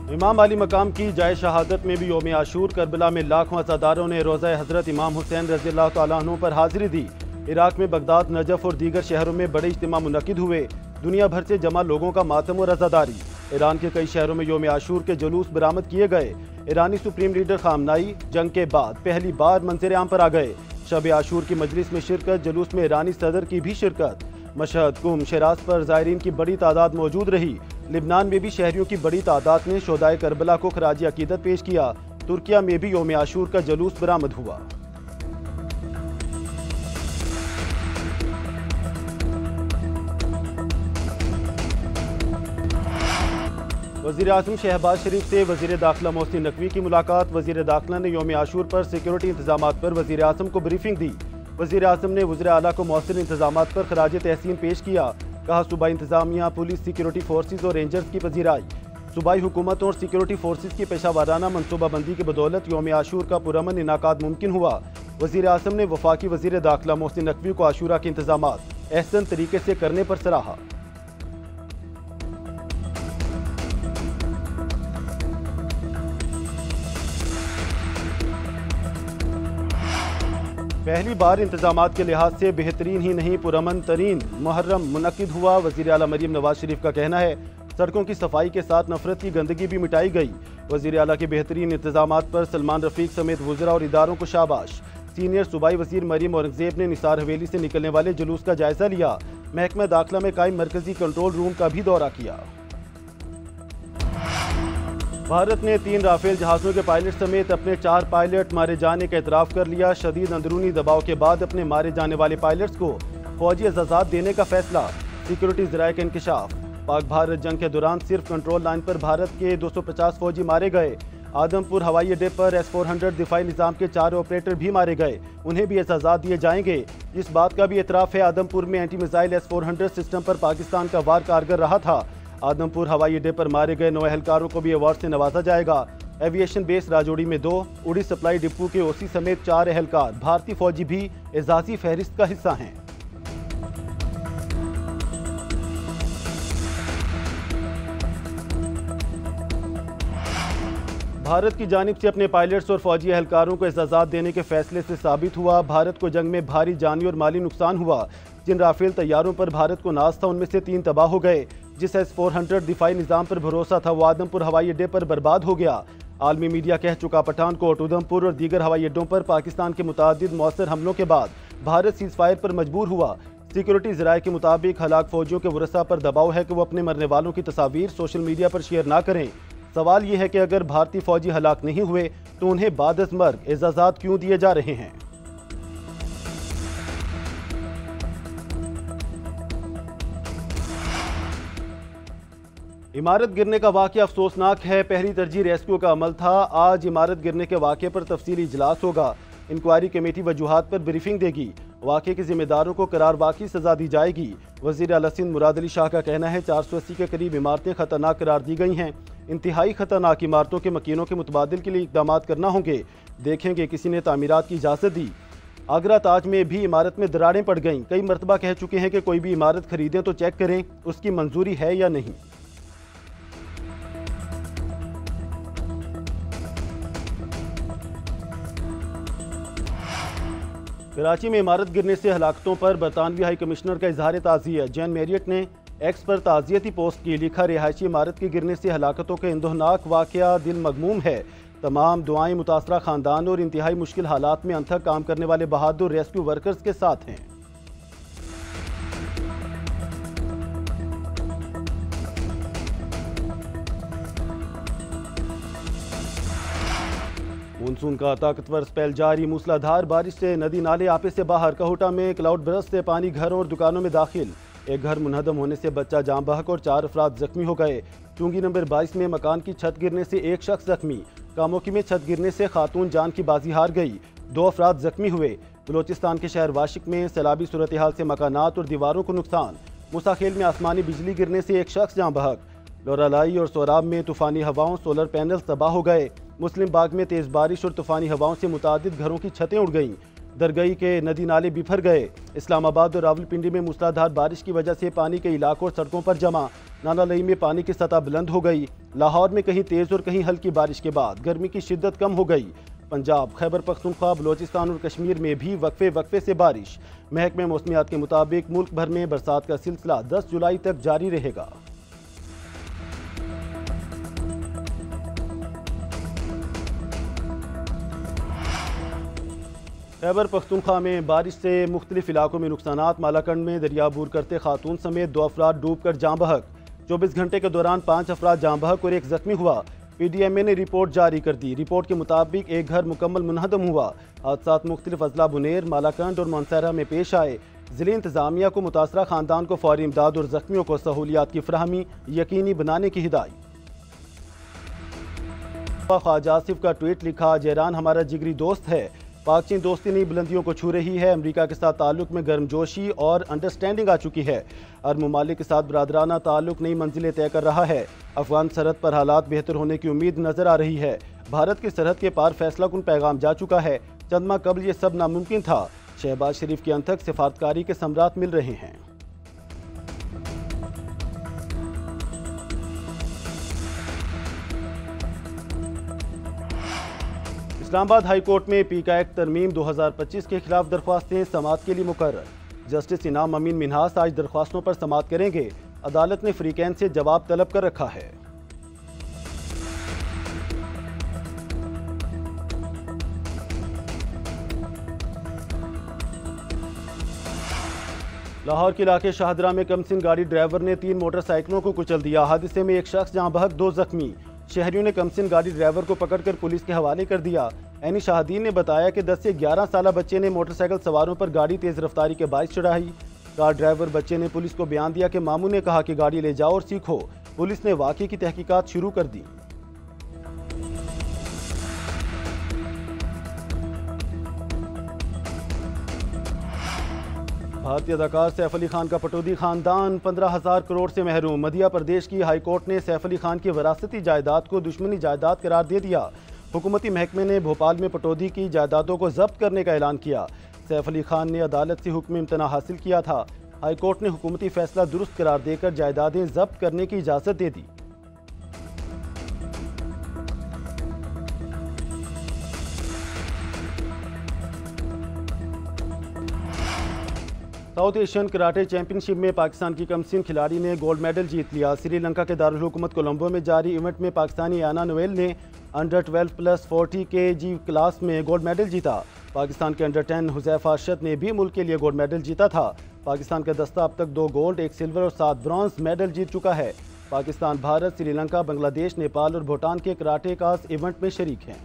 इमाम अली मकाम की जाए शहादत में भी योम आशूर करबला में लाखों अज़ादारों ने रोज़ा हज़रत इमाम हुसैन रज़ियल्लाहु तआला अन्हु पर हाजिरी दी। इराक में बगदाद, नजफ और दीगर शहरों में बड़े इज्तिमा मुनक़िद हुए। दुनिया भर से जमा लोगों का मातम और अज़ादारी। ईरान के कई शहरों में योम आशूर के जुलूस बरामद किए गए। ईरानी सुप्रीम लीडर खामनाई जंग के बाद पहली बार मंज़र आम पर आ गए। शब आशूर की मजलिस में शिरकत, जुलूस में ईरानी सदर की भी शिरकत। मशहद, कुम, शिराज पर ज़ायरीन की बड़ी तादाद मौजूद रही। लिबनान में भी शहरियों की बड़ी तादाद ने शोदाए करबला को खराज अकीदत पेश किया। तुर्किया में भी योम आशूर का जुलूस बरामद हुआ। वज़ीर आज़म शहबाज शरीफ से वज़ीर दाखिला मोहसिन नकवी की मुलाकात। वज़ीर दाखिला ने योम आशूर पर सिक्योरिटी इंतजामात पर वज़ीर आज़म को ब्रीफिंग दी। वज़ीर आज़म ने वज़ीर आला को मौसर इंतजामात पर खराज तहसीन पेश किया। कहा, सूबाई इंतजामिया, पुलिस, सिक्योरिटी फोर्सेज और रेंजर्स की पजीराई। सूबाई हुकूमत और सिक्योरिटी फोर्सेज की पेशावाराना मनसूबाबंदी की बदौलत योम आशूर का पुरअमन इनाकाद मुमकिन हुआ। वज़ीर आज़म ने वफाकी वज़ीर दाखिला मोहसिन नकवी को आशूरा के इंतजामात अहसन तरीके से करने पर सराहा। पहली बार इंतजामात के लिहाज से बेहतरीन ही नहीं पुरअमन तरीन मुहर्रम मुनक़िद हुआ। वज़ीर आला मरीम नवाज शरीफ का कहना है, सड़कों की सफाई के साथ नफरत की गंदगी भी मिटाई गई। वज़ीर आला के बेहतरीन इंतजामात पर सलमान रफ़ीक समेत वज़रा और इदारों को शाबाश। सीनियर सूबाई वज़ीर मरीम औरंगज़ेब ने निसार हवेली से निकलने वाले जुलूस का जायजा लिया। महकमा दाखिला में कायम मरकजी कंट्रोल रूम का भी दौरा किया। भारत ने 3 राफेल जहाज़ों के पायलट समेत अपने 4 पायलट मारे जाने का एतराफ़ कर लिया। शदीद अंदरूनी दबाव के बाद अपने मारे जाने वाले पायलट्स को फौजी एजाज़ात देने का फैसला। सिक्योरिटी ज़राए का इंकशाफ। पाक भारत जंग के दौरान सिर्फ कंट्रोल लाइन पर भारत के 250 फौजी मारे गए। आदमपुर हवाई अड्डे पर S-400 दिफाई निज़ाम के 4 ऑपरेटर भी मारे गए, उन्हें भी एजाज़ात दिए जाएंगे। इस बात का भी एतराफ़ है, आदमपुर में एंटी मिसाइल S-400 सिस्टम पर पाकिस्तान का वार कारगर रहा था। आदमपुर हवाई अड्डे पर मारे गए 9 एहलकारों को भी अवार्ड से नवाजा जाएगा। एविएशन बेस राजौरी में 2, उड़ी सप्लाई डिपो के OC समेत 4 एहलकार भारतीय फौजी भी एजाज़ी फहरिस्त का हिस्सा हैं। भारत की जानिब से अपने पायलट्स और फौजी एहलकारों को एजाज़ात देने के फैसले से साबित हुआ, भारत को जंग में भारी जानी और माली नुकसान हुआ। जिन राफेल तैयारों पर भारत को नाज था, उनमें से 3 तबाह हो गए। जिस S-400 दिफाई निज़ाम पर भरोसा था, वो आदमपुर हवाई अड्डे पर बर्बाद हो गया। आलमी मीडिया कह चुका, पठानकोट, उधमपुर और दीगर हवाई अड्डों पर पाकिस्तान के मुतअद्दिद मौसर हमलों के बाद भारत सीज़फायर पर मजबूर हुआ। सिक्योरिटी ज़राए के मुताबिक हलाक फौजियों के वरसा पर दबाव है कि वो अपने मरने वालों की तस्वीर सोशल मीडिया पर शेयर ना करें। सवाल ये है कि अगर भारतीय फौजी हलाक नहीं हुए तो उन्हें बाद मर्ग एजाज़ात क्यों दिए जा रहे हैं। इमारत गिरने का वाक़या अफसोसनाक है, पहली तरजीह रेस्क्यू का अमल था। आज इमारत गिरने के वाक़े पर तफसीली इजलास होगा। इंक्वायरी कमेटी वजूहात पर ब्रीफिंग देगी। वाक़े के जिम्मेदारों को करार वाक़ई सजा दी जाएगी। वज़ीर आला सिंध मुराद अली शाह का कहना है, 480 के करीब इमारतें खतरनाक करार दी गई हैं। इंतहाई खतरनाक इमारतों के मकीनों के मुतबादिल के लिए इक़दामात करना होंगे। देखेंगे किसी ने तामीरात की इजाज़त दी। आगरा ताज में भी इमारत में दरारें पड़ गईं। कई मरतबा कह चुके हैं कि कोई भी इमारत खरीदें तो चेक करें उसकी मंजूरी है या नहीं। कराची में इमारत गिरने से हलाकतों पर बरतानवी हाई कमिश्नर का इजहार ताज़ियत। जैन मैरियट ने एक्स पर ताज़ियती पोस्ट की, लिखा, रिहायशी इमारत के गिरने से हलाकतों के इंदोहनाक वाक़या दिल मगमूम है। तमाम दुआएं मुतासरा ख़ानदान और इंतहाई मुश्किल हालात में अनथक काम करने वाले बहादुर रेस्क्यू वर्कर्स के साथ हैं। मानसून का ताकतवर स्पेल जारी, मूसलाधार बारिश से नदी नाले आपे से बाहर। कहोटा में क्लाउड बरस से पानी घरों और दुकानों में दाखिल। एक घर मुनहदम होने से बच्चा जाम बहक और 4 अफराद जख्मी हो गए। चुंगी नंबर 22 में मकान की छत गिरने से एक शख्स जख्मी। कामोकी में छत गिरने से खातून जान की बाजी हार गई, 2 अफराद जख्मी हुए। बलोचिस्तान के शहर वाशिक में सैलाबी सूरत हाल से मकानात और दीवारों को नुकसान। मुसाखेल में आसमानी बिजली गिरने से एक शख्स जाम बहक। लोरालाई और सोराब में तूफानी हवाओं सोलर पैनल तबाह हो गए। मुस्लिम बाग में तेज़ बारिश और तूफानी हवाओं से मुतादिद घरों की छतें उड़ गईं। दरगई के नदी नाले बिफर गए। इस्लामाबाद और रावलपिंडी में मूसलाधार बारिश की वजह से पानी के इलाकों और सड़कों पर जमा। नानालई में पानी की सतह बुलंद हो गई। लाहौर में कहीं तेज और कहीं हल्की बारिश के बाद गर्मी की शिद्दत कम हो गई। पंजाब, खैबर पख्तूनख्वा, बलोचिस्तान और कश्मीर में भी वक्फे वक्फे से बारिश। महकमे मौसमियात के मुताबिक मुल्क भर में बरसात का सिलसिला 10 जुलाई तक जारी रहेगा। खैबर पख्तूनख्वा में बारिश से मुख्तलिफ इलाकों में नुकसानात। मालाकंड में दरिया बूर करते खातून समेत 2 अफराद डूब कर जाँ बहक। 24 घंटे के दौरान 5 अफराद जाँ बहक और 1 जख्मी हुआ। PDMA ने रिपोर्ट जारी कर दी। रिपोर्ट के मुताबिक एक घर मुकम्मल मुनहदम हुआ। हादसात मुख्तलिफ अजला बुनेर, मालाकंड और मानसहरा में पेश आए। जिले इंतजामिया को मुतासरा खानदान को फौरी इमदाद और जख्मियों को सहूलियात की फराहमी यकीनी बनाने की हिदायत। ख्वाजा आसिफ का ट्वीट लिखा, जयरान हमारा जिगरी दोस्त है। पाक चीन दोस्ती नई बुलंदियों को छू रही है। अमेरिका के साथ ताल्लुक में गर्मजोशी और अंडरस्टैंडिंग आ चुकी है। अरब ममालिक के साथ बरादराना ताल्लुक नई मंजिलें तय कर रहा है। अफगान सरहद पर हालात बेहतर होने की उम्मीद नजर आ रही है। भारत की सरहद के पार फैसला कुन पैगाम जा चुका है। चंद माह कबल ये सब नामुमकिन था। शहबाज शरीफ के अंतक सिफारतकारी के समरात मिल रहे हैं। इस्लामाबाद हाई कोर्ट में पीका एक्ट तरमीम 2025 के खिलाफ दरख्वास्तें समाअत के लिए मुकर्रर। जस्टिस इनाम अमीन मिन्हास आज दरख्वास्तों पर समाअत करेंगे। अदालत ने फ्रीकैन से जवाब तलब कर रखा है। लाहौर के इलाके शाहदरा में कमसिन गाड़ी ड्राइवर ने 3 मोटरसाइकिलों को कुचल दिया। हादसे में एक शख्स जाँ बहक, 2 जख्मी। शहरियों ने कमसिन गाड़ी ड्राइवर को पकड़कर पुलिस के हवाले कर दिया। ऐनी शाहदीन ने बताया कि 10 से 11 साल बच्चे ने मोटरसाइकिल सवारों पर गाड़ी तेज रफ्तारी के बाइस चढ़ाई। कार ड्राइवर बच्चे ने पुलिस को बयान दिया कि मामू ने कहा कि गाड़ी ले जाओ और सीखो। पुलिस ने वाक़े की तहकीकात शुरू कर दी। भारतीय अदाकार सैफ अली खान का पटौदी खानदान 15,000 करोड़ से महरूम। मध्य प्रदेश की हाई कोर्ट ने सैफ अली खान की विरासती जायदाद को दुश्मनी जायदाद करार दे दिया। हुकूमती महकमे ने भोपाल में पटौदी की जायदादों को जब्त करने का ऐलान किया। सैफ अली खान ने अदालत से हुक्म इम्तना हासिल किया था। हाई कोर्ट ने हुकूमती फैसला दुरुस्त करार देकर जायदादें जब्त करने की इजाज़त दे दी। साउथ एशियन कराटे चैंपियनशिप में पाकिस्तान की कमसिन खिलाड़ी ने गोल्ड मेडल जीत लिया। श्रीलंका के दारुल हुकूमत कोलंबो में जारी इवेंट में पाकिस्तानी आना नोएल ने अंडर 12+40 kg क्लास में गोल्ड मेडल जीता। पाकिस्तान के अंडर 10 हुज़ैफा अरशद ने भी मुल्क के लिए गोल्ड मेडल जीता था। पाकिस्तान का दस्ता अब तक 2 गोल्ड, 1 सिल्वर और 7 ब्रॉन्ज मेडल जीत चुका है। पाकिस्तान, भारत, श्रीलंका, बांग्लादेश, नेपाल और भूटान के कराटे कास इवेंट में शरीक हैं।